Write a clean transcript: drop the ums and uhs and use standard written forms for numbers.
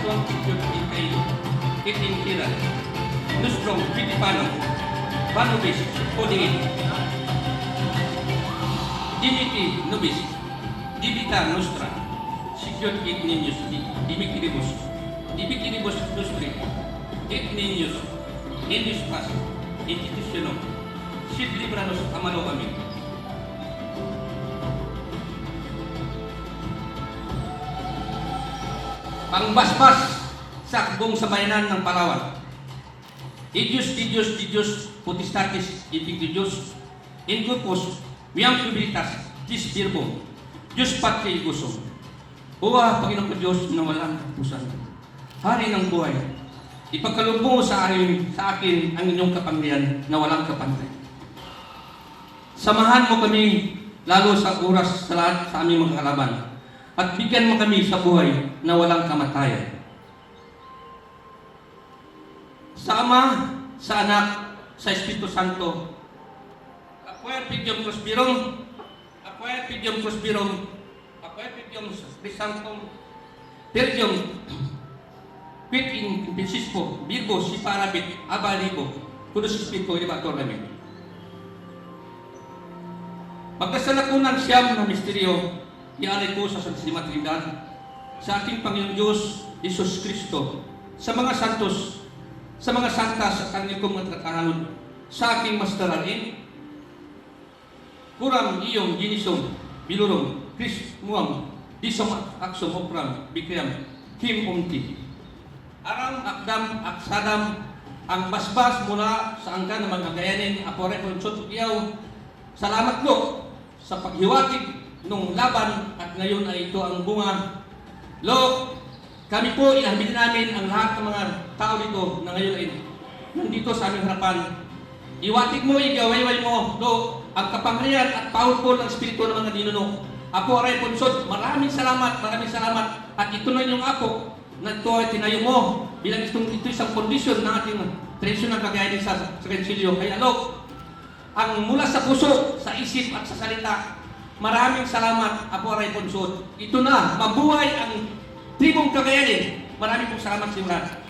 Nostrum Itiopitei et Intira, Nostrum Pitipanum, Vanubis, Odin, Dimiti Nubis, Dibita Nostra, Sicut et Ninius, Dimitiribus Nostri, et Ninius, Ninius Pas, Institutionum, Sit Libranos Amano Amin. Pangbasbas sa akbong sambayanan ng Palawan. Dios potestatis Dios in grupos miyang pibilitas Diyos Birbo Diyos Patri Igusong. Uwa Panginoon ko Diyos na walang pusan, Hari ng buhay, ipagkalubong mo sa akin ang inyong kapangyarihan na walang kapantay. Samahan mo kami lalo sa oras sa lahat sa aming mga kalaban, at bigyan mo kami sa buhay na walang kamatayan. Sa Ama, sa Anak, sa Espiritu Santo, Aquae Pidium Prospirum, Aquae Pidium Prospirum, Aquae Pidium Sanctum, Perdium, Quid in Francisco, Virgo, si Parabit, Abalibo, Kudus Espiritu, Elevator namin. Magdasal ako ng siyam na misteryo, ialay ko sa Santísima Trinidad, sa ating Panginoon Diyos, Isus Kristo, sa mga santos, sa mga santas at kanyang kumatatanod, sa aking masdarain, kuram iyong ginisong, bilurom, Kris muang, disong aksong opram, bikram, kim umti. Aram akdam aksadam, ang basbas mula sa angkan ng mga gayanin, apore konsot iyaw, salamat lo sa paghiwatig nung laban at ngayon ay ito ang bunga. Lo, kami po inahabilin namin ang lahat ng mga tao dito na ngayon ay nandito sa aming harapan. Iwatig mo, igawayway mo, Lo, ang kapangyarihan at powerful ng Espiritu ng mga ninuno. Apo Aray Ponsod, maraming salamat. At ito na yung apo na ito ay tinayo mo bilang ito isang kondisyon ng ating tradisyon ng kagayanin sa Kansilyo. Kaya Lo, ang mula sa puso, sa isip at sa salita, maraming salamat, Apo Aray Ponsod. Ito na, mabuhay ang tribong Cagayanin. Maraming salamat sa inyo lahat.